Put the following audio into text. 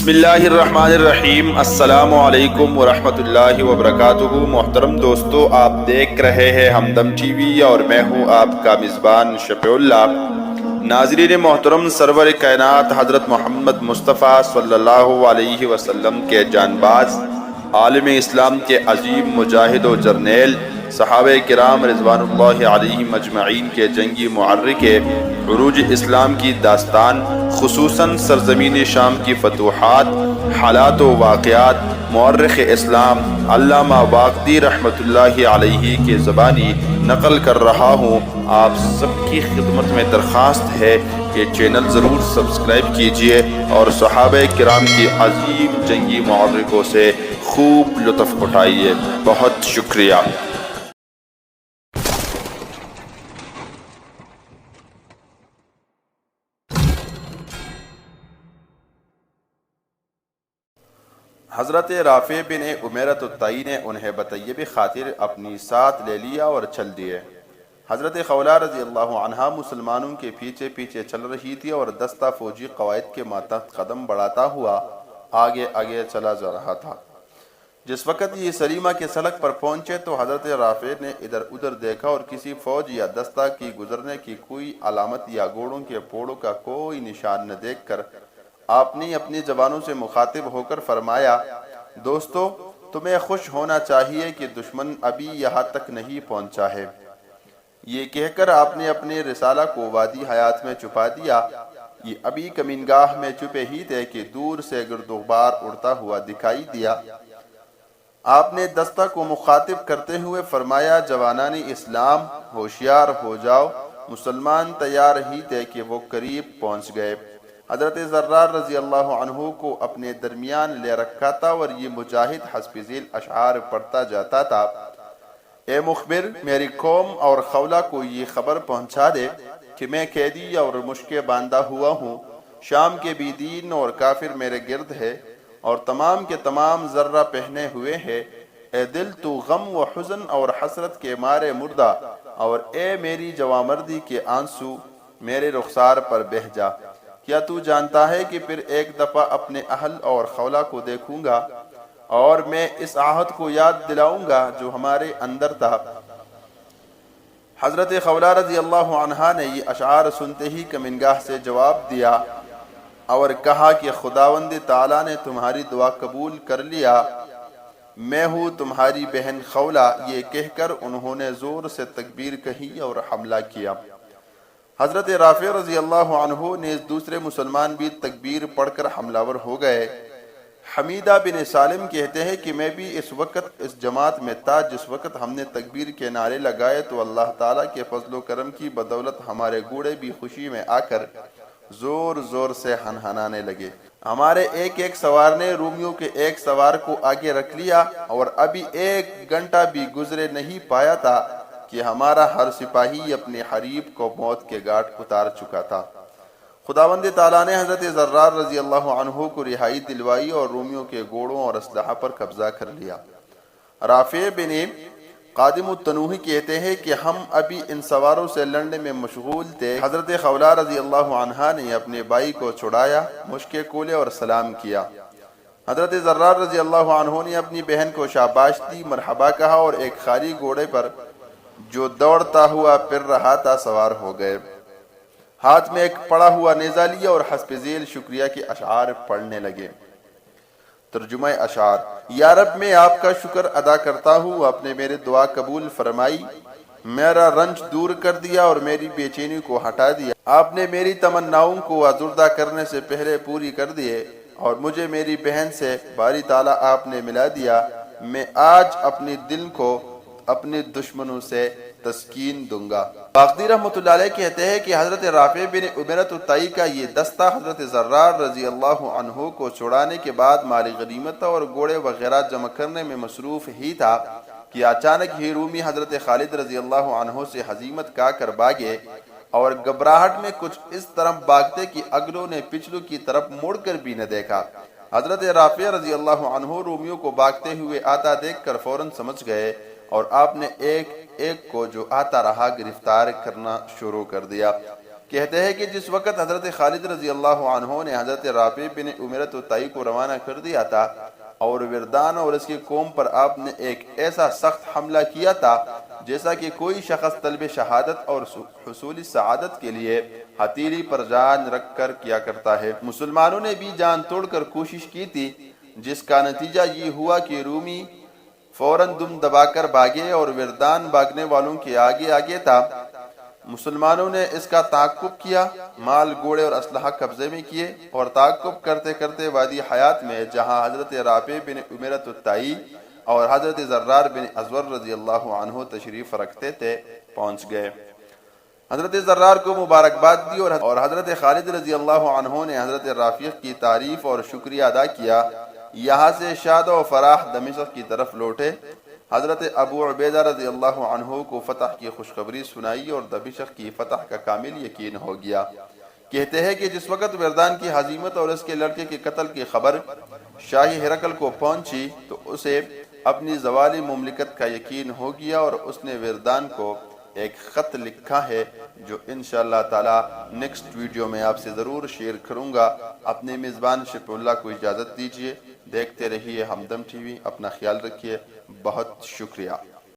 بسم اللہ الرحمن الرحیم۔ السلام علیکم ورحمۃ اللہ وبرکاتہ۔ محترم دوستو، آپ دیکھ رہے ہیں ہمدم ٹی وی اور میں ہوں آپ کا میزبان شفیع اللہ۔ ناظرین محترم، سرور کائنات حضرت محمد مصطفیٰ صلی اللہ علیہ وسلم کے جان باز، عالم اسلام کے عظیم مجاہد و جرنیل، صحابہ کرام رضوان اللہ علیہم اجمعین کے جنگی محرک عروج اسلام کی داستان، خصوصاً سرزمین شام کی فتوحات، حالات و واقعات، مورخ اسلام علامہ واقدی رحمۃ اللہ علیہ کے زبانی نقل کر رہا ہوں۔ آپ سب کی خدمت میں درخواست ہے کہ چینل ضرور سبسکرائب کیجئے اور صحابہ کرام کی عظیم جنگی محرکوں سے خوب لطف اٹھائیے۔ بہت شکریہ۔ حضرت رافع بن عمیرۃ الطئی نے انہیں بطیب خاطر اپنی ساتھ لے لیا اور چل دیے۔ حضرت خولہ رضی اللہ عنہا مسلمانوں کے پیچھے پیچھے چل رہی تھی اور دستہ فوجی قواعد کے ماتحت قدم بڑھاتا ہوا آگے آگے چلا جا رہا تھا۔ جس وقت یہ سلیمہ کے سڑک پر پہنچے تو حضرت رافع نے ادھر ادھر دیکھا اور کسی فوج یا دستہ کی گزرنے کی کوئی علامت یا گھوڑوں کے پوڑوں کا کوئی نشان نہ دیکھ کر آپ نے اپنی جوانوں سے مخاطب ہو کر فرمایا، دوستو، تمہیں خوش ہونا چاہیے کہ دشمن ابھی یہاں تک نہیں پہنچا ہے۔ یہ کہہ کر آپ نے اپنے رسالہ کو وادی حیات میں چھپا دیا۔ یہ ابھی کمینگاہ میں چھپے ہی تھے کہ دور سے گرد و غبار اڑتا ہوا دکھائی دیا۔ آپ نے دستہ کو مخاطب کرتے ہوئے فرمایا، جوانان اسلام، ہوشیار ہو جاؤ۔ مسلمان تیار ہی تھے کہ وہ قریب پہنچ گئے۔ حضرت زرار رضی اللہ عنہ کو اپنے درمیان لے رکھا تھا اور یہ مجاہد حسب ذیل اشعار پڑھتا جاتا تھا، اے مخبر، میری قوم اور خولہ کو یہ خبر پہنچا دے کہ میں قیدی اور مشکے باندھا ہوا ہوں۔ شام کے بی دین اور کافر میرے گرد ہے اور تمام کے تمام ذرہ پہنے ہوئے ہے۔ اے دل، تو غم و حزن اور حسرت کے مارے مردہ، اور اے میری جوامردی کے آنسو میرے رخسار پر بہہ جا۔ کیا تو جانتا ہے کہ پھر ایک دفعہ اپنے اہل اور خولہ کو دیکھوں گا اور میں اس عہد کو یاد دلاؤں گا جو ہمارے اندر تھا۔ حضرت خولہ رضی اللہ عنہا نے یہ اشعار سنتے ہی کمینگاہ سے جواب دیا اور کہا کہ خداوند تعالیٰ نے تمہاری دعا قبول کر لیا، میں ہوں تمہاری بہن خولہ۔ یہ کہہ کر انہوں نے زور سے تکبیر کہی اور حملہ کیا۔ حضرت رافع رضی اللہ عنہ نے دوسرے مسلمان بھی تکبیر پڑھ کر حملہ ور ہو گئے۔ حمیدہ بن سالم کہتے ہیں کہ میں بھی اس وقت اس جماعت میں تھا جس وقت ہم نے تکبیر کے نعرے لگائے تو اللہ تعالیٰ کے فضل و کرم کی بدولت ہمارے گھوڑے بھی خوشی میں آ کر زور زور سے ہنہنانے لگے۔ ہمارے ایک ایک سوار نے رومیوں کے ایک سوار کو آگے رکھ لیا اور ابھی 1 گھنٹہ بھی گزرے نہیں پایا تھا کہ ہمارا ہر سپاہی اپنے حریب کو موت کے گھاٹ اتار چکا تھا۔ خداوند تعالیٰ نے حضرت زرار رضی اللہ عنہ کو رہائی دلوائی اور رومیوں کے گھوڑوں اور اسلحہ پر قبضہ کر لیا۔ رافع بن قادم التنوحی کہتے ہیں کہ ہم ابھی ان سواروں سے لڑنے میں مشغول تھے۔ حضرت خولہ رضی اللہ عنہا نے اپنے بھائی کو چھڑایا، مشکے کھولے اور سلام کیا۔ حضرت زرار رضی اللہ عنہ نے اپنی بہن کو شاباش دی، مرحبا کہا اور ایک خالی گھوڑے پر جو دوڑتا ہوا پھر رہا تھا سوار ہو گئے۔ ہاتھ میں ایک پڑا ہوا نیزہ لیا اور حسب ذیل شکریہ کے اشعار پڑھنے لگے۔ ترجمہ اشعار: یا رب، میں آپ کا شکر ادا کرتا ہوں، آپ نے میری دعا قبول فرمائی، میرا رنج دور کر دیا اور میری بے چینی کو ہٹا دیا۔ آپ نے میری تمناؤں کو آزردہ کرنے سے پہلے پوری کر دیے اور مجھے میری بہن سے باری تعالیٰ آپ نے ملا دیا۔ میں آج اپنی دل کو اپنے دشمنوں سے تسکین دوں گا۔ واقدی رحمۃ اللہ علیہ کہتے ہیں کہ حضرت رافع بن عمیرۃ الطئی کا یہ دستہ حضرت زرار رضی اللہ عنہ کو چھڑانے کے بعد مال غنیمت اور گھوڑے وغیرہ جمع کرنے میں مصروف ہی تھا کہ اچانک ہی رومی حضرت خالد رضی اللہ عنہ سے ہزیمت کھا کر بھاگے اور گھبراہٹ میں کچھ اس طرح بھاگتے کہ اگلوں نے پچھلوں کی طرف مڑ کر بھی نہ دیکھا۔ حضرت رافع رضی اللہ عنہ رومیوں کو بھاگتے ہوئے آتا دیکھ کر فوراً سمجھ گئے اور آپ نے ایک ایک کو جو آتا رہا گرفتار کرنا شروع کر دیا۔ کہتے ہیں کہ جس وقت حضرت خالد رضی اللہ عنہ نے حضرت رافع بن عمیرۃ الطئی کو روانہ کر دیا تھا اور وردان اور اس کی قوم پر آپ نے ایک ایسا سخت حملہ کیا تھا جیسا کہ کوئی شخص طلب شہادت اور حصول سعادت کے لیے ہتھیلی پر جان رکھ کر کیا کرتا ہے، مسلمانوں نے بھی جان توڑ کر کوشش کی تھی، جس کا نتیجہ یہ ہوا کہ رومی فوراً دم دبا کر بھاگے اور وردان بھاگنے والوں کے آگے آگے تھا۔ مسلمانوں نے اس کا تعاقب کیا، مال گھوڑے اور اسلحہ قبضے میں کیے اور تعاقب کرتے کرتے وادی حیات میں جہاں حضرت رافع بن عمیرۃ الطئی اور حضرت زرار بن ازور رضی اللہ عنہ تشریف رکھتے تھے پہنچ گئے۔ حضرت زرار کو مبارکباد دی اور حضرت خالد رضی اللہ عنہ نے حضرت رافع کی تعریف اور شکریہ ادا کیا۔ یہاں سے شاد و فراح دمشق کی طرف لوٹے۔ حضرت ابو عبیدہ رضی اللہ عنہ کو فتح کی خوشخبری سنائی اور دمشق کی فتح کا کامل یقین ہو گیا۔ کہتے ہیں کہ جس وقت وردان کی ہزیمت اور اس کے لڑکے کے قتل کی خبر شاہی ہرقل کو پہنچی تو اسے اپنی زوال مملکت کا یقین ہو گیا اور اس نے وردان کو ایک خط لکھا ہے جو انشاءاللہ تعالی نیکسٹ ویڈیو میں آپ سے ضرور شیئر کروں گا۔ اپنے میزبان شفیع اللہ کو اجازت دیجیے، دیکھتے رہیے ہمدم ٹی وی، اپنا خیال رکھیے، بہت شکریہ۔